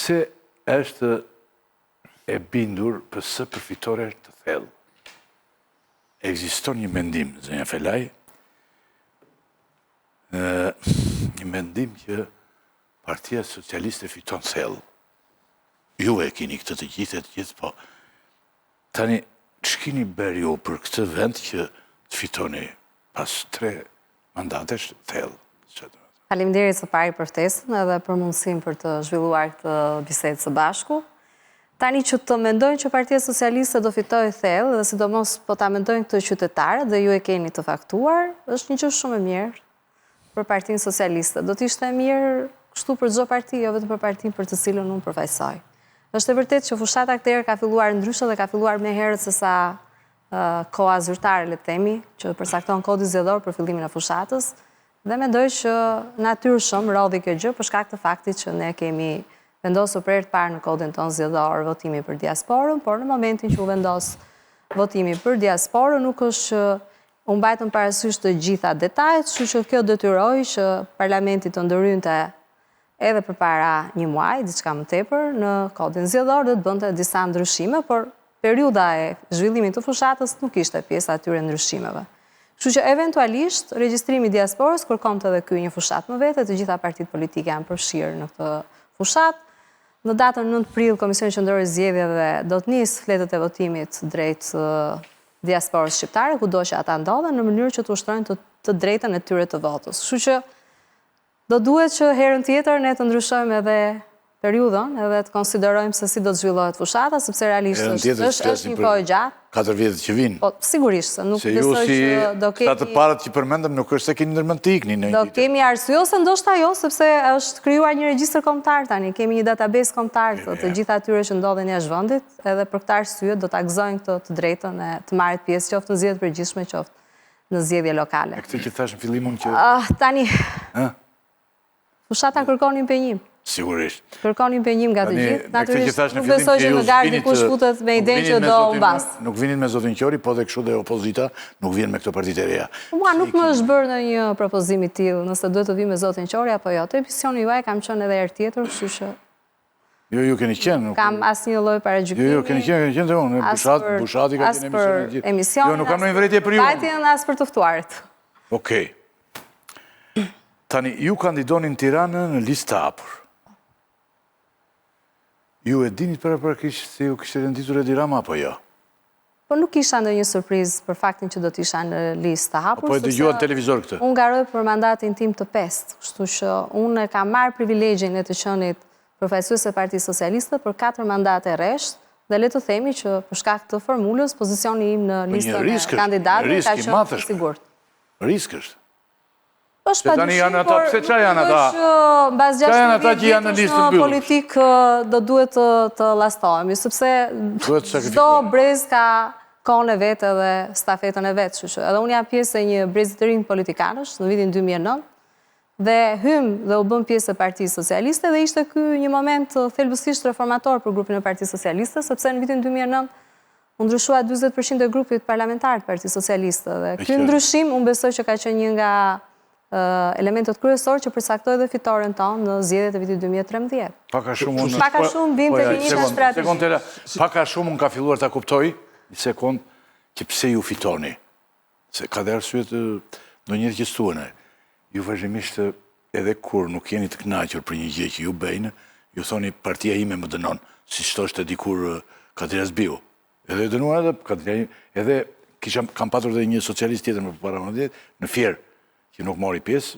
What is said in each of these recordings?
pse është e bindur pëse përfitore të thellë. Ekziston një mendim, zënja Felaj, një mendim që Partia Socialiste fiton thellë. Ju e kini këtë të gjithë, po tani, që kini bërë ju për këtë vend që të fitoni pas 3 mandatesh thellë? Faleminderit së pari për ftesën edhe për mundësinë për të zhvilluar këtë bisedë së bashku. Tani që të mendojnë që Partia Socialiste do fitojë thellë, dhe sidomos po ta mendojnë këtë qytetarët dhe ju e keni të faktuar, është një gjë shumë e mirë për Partinë Socialiste. Do të ishte e mirë kështu për çdo parti, jo vetëm për partinë për të cilën unë përfaqësoj. Është e vërtetë që fushata këtëherë ka filluar ndryshe dhe ka filluar më herët se sa koha zyrtare, le të themi, që përcakton kodi zgjedhor për fillimin e fushatës, dhe mendoj që natyrshëm rodhi kjo gjë për shkak të faktit që ne kemi vendosur për herë të parë në kodin tonë zgjedhor votimi për diasporën, por në momentin që u vendos votimi për diasporën nuk është që u mbajtën parasysh të gjitha detajet, kështu që kjo detyroi që parlamenti të ndërhynte edhe përpara një muaji, diçka më tepër, në kodin zgjedhor dhe të bënte disa ndryshime, por periudha e zhvillimit të fushatës nuk ishte pjesë atyre ndryshimeve. Kështu që eventualisht regjistrimi i diasporës kërkonte edhe ky një fushatë më vete, të gjitha partitë politike janë përfshirë në këtë fushatë. Në datën 9 prill, Komisioni Qendror i Zgjedhjeve do të nisë fletët e votimit drejt diasporës shqiptare, kudo që ata ndodhen, në mënyrë që të ushtrojnë të drejtën e tyre të votës. Kështu që do duhet që herën tjetër ne të ndryshojmë edhe periudhën, edhe të konsiderojmë se si do të zhvillohet fushata, sepse realisht është një kohë gjatë. 4 vjetë që vinë. Po, sigurisht, se nuk besoj që do kemi... Se ju si parat që përmendëm nuk është se keni ndërmend të ikni në do kemi arsye ose ndoshta jo, sepse është krijuar një regjistër kombëtar tani, kemi një database kombëtar të gjitha atyre që ndodhen jashtë vendit, edhe për këtë arsye do ta gëzojnë këtë të drejtën e të marrit pjesë qoftë në zgjedhje përgjithshme, qoftë në zgjedhje lokale. E këtë që thash në fillimin që tani fushata kërkon impenjim. Sigurisht. Kërkon impenjim nga të gjithë. Natyrisht nuk besoj që në garë dikush futet me idenë që do humbas. Nuk vinin me zotin Qori, po dhe kështu dhe opozita nuk vjen me këto partitë e reja. Mua nuk më është bërë në një propozim i tillë, nëse duhet të vi me zotin Qori apo jo. Te emisioni juaj kam qenë edhe herë tjetër, kështu që ju keni qenë. Kam asnjë lloj paragjykimi. Ju keni qenë dhe unë, Bushati ka qenë emision. Jo, nuk kam ndonjë vërejtje për ju. Vajtjen as për të ftuarit. Okej. Tani ju kandidonin Tiranën në listë të hapur. Ju e dinit paraprakisht se ju kishte renditur Edi Rama apo jo? Po nuk isha ndonjë surprizë për faktin që do të isha në listë të hapur. Po e dëgjuat në televizor këtë? Unë garoj për mandatin tim të 5, kështu që unë kam marrë privilegjin e të qenit përfaqësuese e Partisë Socialiste për 4 mandate rresht, dhe le të themi që për shkak të formulës pozicioni im në listën e kandidatëve ka qenë i sigurt. Risk është. është pa dyshim, por pse qa janë ata? Mbas 16 vjetësh në politikë do duhet të llastohemi, sepse çdo brez ka kohën e vetë dhe stafetën e vetë, kështu që edhe unë jam pjesë e një brezi të rinj politikanësh në vitin 2009 dhe hym dhe u bëm pjesë e Partisë Socialiste dhe ishte ky një moment thelbësisht reformator për grupin e Partisë Socialiste, sepse në vitin 2009 u ndryshua 40% e grupit parlamentar të Partisë Socialiste dhe ky ndryshim unë besoj që ka qenë një nga elementet kryesor që përcaktoi dhe fitoren tonë në zgjedhjet e vitit 2013. Paka shumë bim tek një strategji. Paka shumë unë ka filluar ta kuptoj një sekond që pse ju fitoni. Se ka dhe arsye të ndonjëherë që stuane. Ju vazhdimisht edhe kur nuk jeni të kënaqur për një gjë që ju bëjnë, ju thoni partia ime më dënon, siç thoshte dikur Kadri Azbiu. Edhe dënuar edhe kam patur edhe një socialist tjetër më përpara në Fier, që nuk mori pjesë,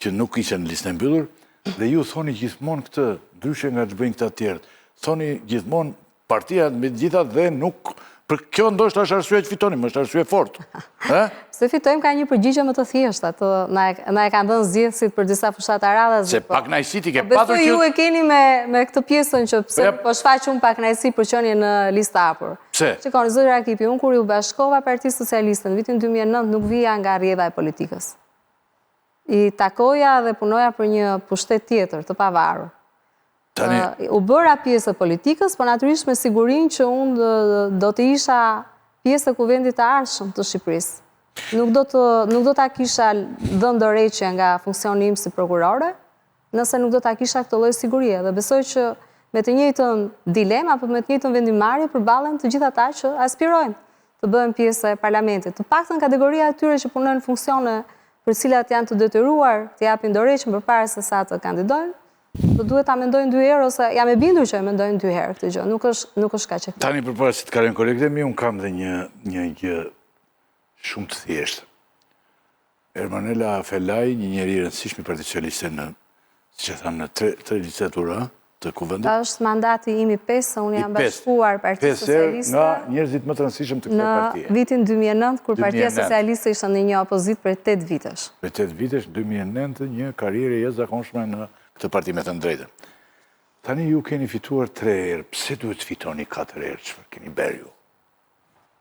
që nuk ishte në listën e mbyllur, dhe ju thoni gjithmonë këtë, ndryshe nga të bëjnë këta tjerë, thoni gjithmonë partia me gjitha dhe nuk, për kjo ndoshta është arsye që fitoni, më është arsye fort. Se fitojmë ka një përgjigje më të thjeshta, na e kanë dhënë zgjedhësit për disa fushat radha. Se pak kënaqësi ti ke patur që... Besoj ju e keni me këtë pjesën që pse po shfaq unë pak kënaqësi për qenie në listë hapur. Pse? Shikoni, zoti Rakipi, unë kur ju bashkova Partisë Socialiste në vitin 2009 nuk vija nga rrjedha e politikës. I takoja dhe punoja për një pushtet tjetër të pavarur. U bëra pjesë e politikës, por natyrisht me sigurinë që unë do të isha pjesë e kuvendit të ardhshëm të Shqipërisë. Nuk do ta kisha dhënë dorëheqje nga funksioni im si prokurore, nëse nuk do ta kisha këtë lloj sigurie. Dhe besoj që me të njëjtën dilemë apo me të njëjtën vendimarrje përballen të gjithë ata që aspirojnë të bëhen pjesë e parlamentit. Të paktën kategoria e tyre që punojnë funksione për cilat janë të detyruar të japin dorëheqjen përpara se sa të kandidojnë, do duhet ta mendojnë 2 herë ose jam e bindur që e mendojnë 2 herë këtë gjë. Nuk është kaq e thjeshtë. Tani përpara se të kalojnë kolegët e mi, unë kam dhe një gjë shumë të thjeshtë. Ermanela Felaj, një njeri i rëndësishëm i Partisë Socialiste në, siç e thamë, në 3 legislatura të kuvendit. Ta është mandati im i 5, se unë jam bashkuar Partisë Socialiste nga njerëzit më të rëndësishëm të kësaj partie. Në vitin 2009, kur Partia Socialiste ishte në një opozitë për 8 vitesh. Për 8 vitesh, 2009, një karrierë jashtëzakonshme në këtë parti, me thënë drejtën. Tani ju keni fituar 3 herë, pse duhet të fitoni 4 herë, çfarë keni bërë ju?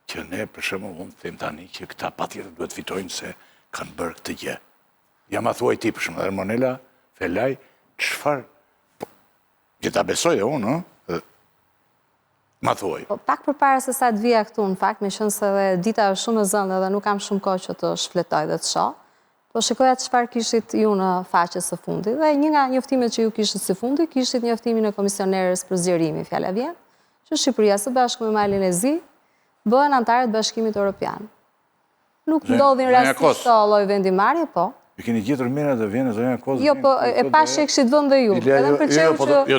Që ne, për shembull, unë them tani që këta patjetër duhet fitojnë se kanë bërë këtë gjë. Ja ma thuaj ti, për shembull, Ermanela Felaj, çfarë? Që ta besoj e unë, ma thuaj. Pak përpara se sa të vija këtu, në fakt, me qenë se dhe dita është shumë e zënë dhe nuk kam shumë kohë që të shfletoj dhe të shoh, po shikoja çfarë kishit ju në faqes së fundit. Dhe një nga njoftimet që ju kishit së fundi, kishit njoftimin e komisionerës për zgjerimi, fjala vjen, që Shqipëria së bashku me Malin e Zi bëhen antarë të Bashkimit Evropian. Nuk ndodhin rastisht të lloj vendimarrje, po. Ju keni gjetur mira të vjen zonja Kozë. Jo, po e pash e kishit vënë dhe ju. Edhe më pëlqeu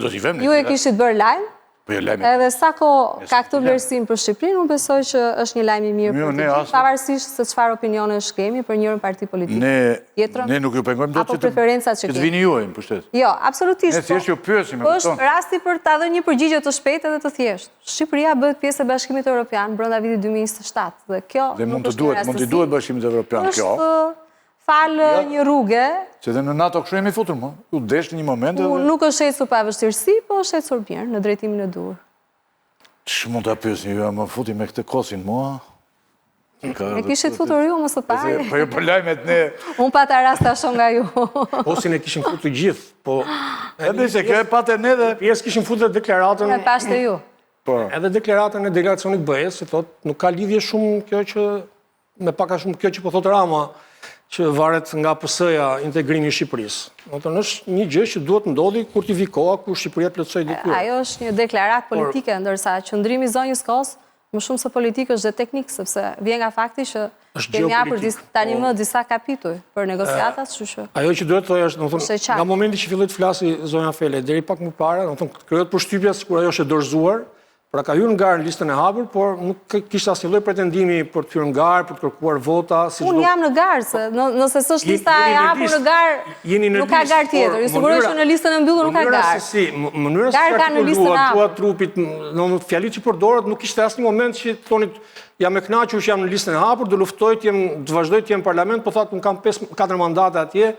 që ju e kishit bërë lajm. Edhe sa kohë ka këtë vlerësim për Shqipërinë, unë besoj që është një lajm i mirë për të gjithë, pavarësisht se çfarë opinione shkemi për njërin parti politik. Ne nuk ju pengojmë dot apo preferencat që të vini juaj në pushtet. Jo, absolutisht. Ne thjesht ju pyesim. Është rasti për ta dhënë një përgjigje të shpejtë edhe të thjeshtë. Shqipëria bëhet pjesë e Bashkimit Evropian brenda vitit 2027 dhe kjo mund të duhet Bashkimit Evropian kjo. Falë një rrugë. Se dhe në NATO kështu jemi futur, më. U desh në një moment edhe... Nuk është ecur pa vështirësi, po është ecur mirë, në drejtimin e duhur. Që mund të apyesni ju, më futi me këtë kosin, mua? E kishit futur ju, më së pari. Po ju përlajmet ne... Unë pata rast të ashon nga ju. Kosin e kishin futur gjithë, po... Edhe se kjo e patë ne dhe... Pjesë kishin futur deklaratën... E pashtë ju. Edhe deklaratën e delegacionit BE-s, se thot, nuk ka lidhje shumë kjo që... Me paka shumë kjo që po thotë Rama, që varet nga PS-ja integrimi i Shqipërisë. Është një gjë që duhet ndodhi kur t'i vi koha, kur Shqipëria plotësoj detyrat. Ajo është një deklaratë politike, ndërsa qëndrimi i zonjës Kos, më shumë se politikë është dhe teknikë, sepse vjen nga fakti që kemi hapur tani më disa kapituj për negociatat, kështu që... Ajo që duhet thoj është, nga momenti që filloi të flasi zonja Fele, deri pak më parë, krijohet përshtypja sikur ajo është e dorëzuar. Pra ka hyrë në garë në listën e hapur, por nuk kishte asnjë lloj pretendimi për të hyrë në garë, për të kërkuar vota. Unë jam në garë, se nëse s'është lista e hapur në garë, nuk ka garë tjetër. Ju siguroj që në listën e mbyllur nuk ka garë. Mënyra se si artikuluar tua trupit, në fjalit që përdoret, nuk kishte asnjë moment që thonit jam e kënaqur që jam në listën e hapur, do luftoj të vazhdoj të jem në parlament, po thatë unë kam 4 mandate atje.